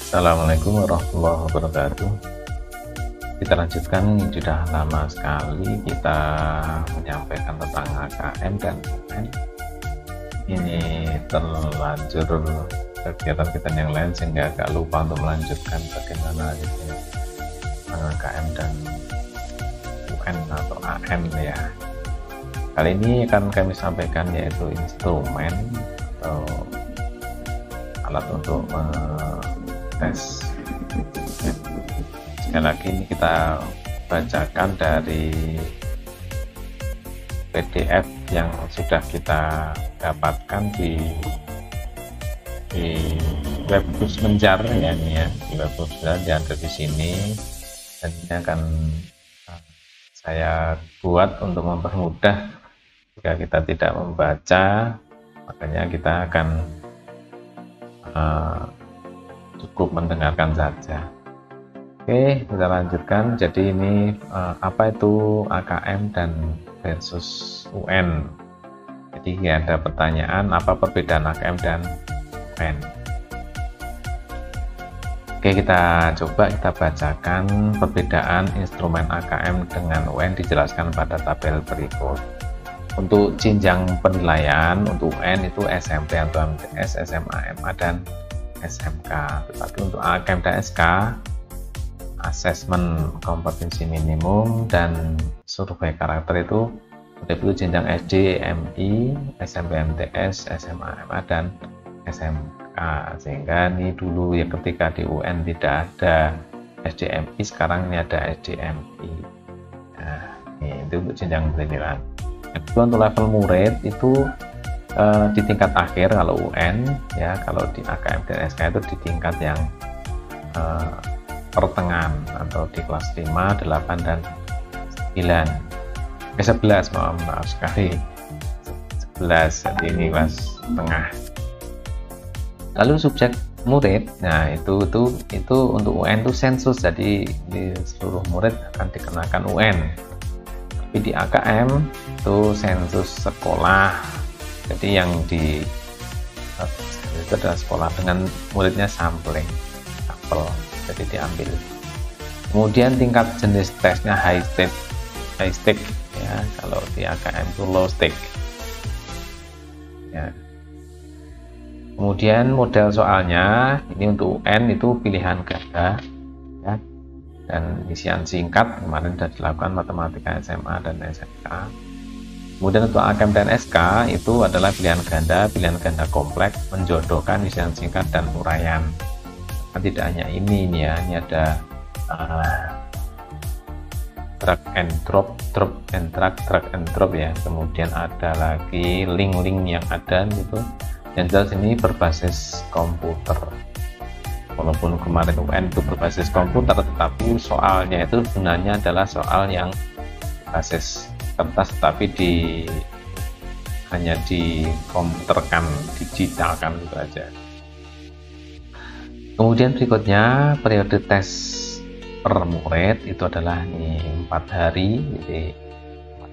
Assalamualaikum warahmatullahi wabarakatuh. Kita lanjutkan, sudah lama sekali kita menyampaikan tentang AKM dan UN. Ini terlanjur kegiatan kita yang lain sehingga agak lupa untuk melanjutkan bagaimana ini AKM dan UN atau AM ya. Kali ini akan kami sampaikan yaitu instrumen atau alat untuk tes. Sekali lagi ini kita bacakan dari PDF yang sudah kita dapatkan di Webhus Menjar ya, ini ya, di Webhus Menjar yang ada di sini, dan ini akan saya buat untuk mempermudah jika kita tidak membaca, makanya kita akan cukup mendengarkan saja. Oke, kita lanjutkan. Jadi ini apa itu AKM dan versus UN. Jadi ada pertanyaan, apa perbedaan AKM dan UN. Oke, kita bacakan perbedaan instrumen AKM dengan UN dijelaskan pada tabel berikut. Untuk jenjang penilaian, untuk UN itu SMP atau MTS, SMA, MA, dan SMK. Tetapi untuk AKM dan SK, asesmen kompetensi minimum dan survei karakter itu jenjang SD, MI, SMP, MTS, SMA, MA, dan SMK. Sehingga ini dulu ya, ketika di UN tidak ada SDMI, sekarang ini ada SDMI. Nah, ini itu untuk jenjang penilaian. Kedua, untuk level murid itu di tingkat akhir kalau UN ya, kalau di AKM dan SK itu di tingkat yang pertengahan atau di kelas 5, 8, dan 9. 11, maaf sekali, 11, jadi ini kelas tengah. Lalu subjek murid, nah itu untuk UN itu sensus, jadi di seluruh murid akan dikenakan UN. Tapi di AKM itu sensus sekolah, jadi yang itu adalah sekolah dengan muridnya sampel, jadi diambil. Kemudian tingkat jenis tesnya high stake ya, kalau di AKM itu low stake ya. Kemudian model soalnya ini untuk UN itu pilihan ganda ya, dan isian singkat kemarin sudah dilakukan matematika SMA dan SMK. Kemudian untuk AKM dan SK itu adalah pilihan ganda kompleks, menjodohkan, isian singkat, dan uraian. Nah, tidak hanya ini ya, ini ada drag and drop ya. Kemudian ada lagi link-link yang ada gitu. Yang jelas ini berbasis komputer. Walaupun kemarin UN itu berbasis komputer, tetapi soalnya itu sebenarnya adalah soal yang berbasis kertas, tapi hanya dikomputerkan, digitalkan gitu aja. Kemudian berikutnya periode tes per murid itu adalah ini 4 hari, jadi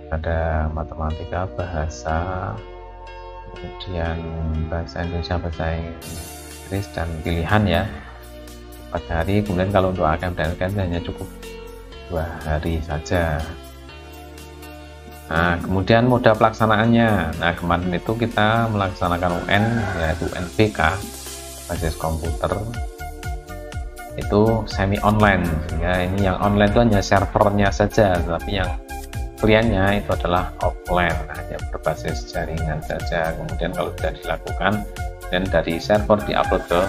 ada matematika, bahasa, kemudian bahasa Indonesia, bahasa Inggris, dan pilihan ya, 4 hari. Kemudian kalau untuk AKM dan SK hanya cukup 2 hari saja. Nah, kemudian moda pelaksanaannya. Nah, kemarin itu kita melaksanakan UN yaitu UNBK basis komputer, itu semi online. Sehingga ini yang online itu hanya servernya saja, tapi yang kliennya itu adalah offline, hanya berbasis jaringan saja. Kemudian kalau sudah dilakukan dan dari server diupload ke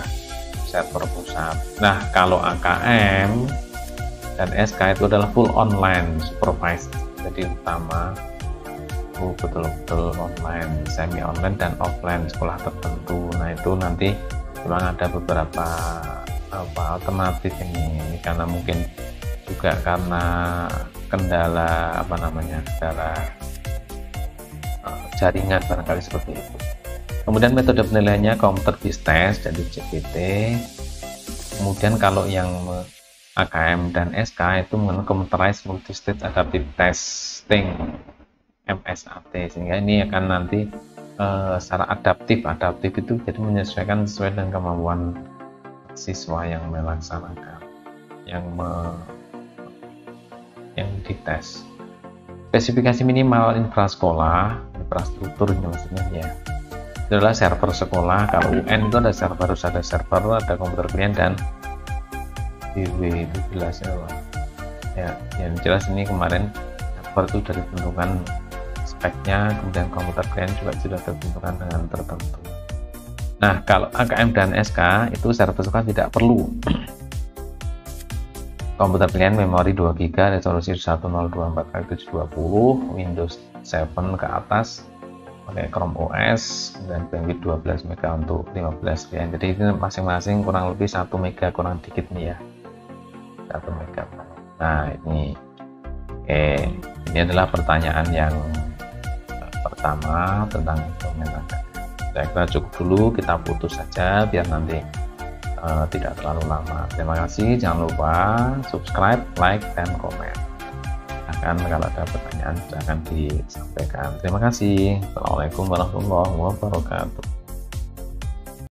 server pusat. Nah, kalau AKM dan SK itu adalah full online supervised, jadi utama betul-betul online, semi online, dan offline sekolah tertentu. Nah, itu nanti memang ada beberapa alternatif ini karena mungkin juga karena kendala kendala jaringan barangkali seperti itu. Kemudian metode penilaiannya computer based test, jadi CBT. Kemudian kalau yang AKM dan SK itu menggunakan computerized multi-stage adaptive testing, MSAT, sehingga ini akan nanti secara adaptif itu jadi menyesuaikan sesuai dengan kemampuan siswa yang melaksanakan, yang dites. Spesifikasi minimal infrasekolah, infrastruktur ini maksudnya ya, itu adalah server sekolah. Kalau UN itu ada server, harus ada server, ada komputer klien dan BW, itu jelasnya ya. Yang jelas ini kemarin server itu dari bentukan speknya, kemudian komputer klien juga sudah terbentukan dengan tertentu. Nah, kalau AKM dan SK itu server sekolah tidak perlu. Komputer klien memori 2 GB, resolusi 1024x720, Windows 7 ke atas, pakai Chrome OS, dan bandwidth 12 MB untuk 15 klien. Jadi ini masing-masing kurang lebih 1 MB kurang dikit nih ya, 1 MB. Nah ini adalah pertanyaan yang pertama tentang instrumen AKM. Saya kira cukup dulu, kita putus saja biar nanti tidak terlalu lama. Terima kasih, jangan lupa subscribe, like, dan komen. Kalau ada pertanyaan silahkan disampaikan. Terima kasih. Assalamualaikum warahmatullahi wabarakatuh.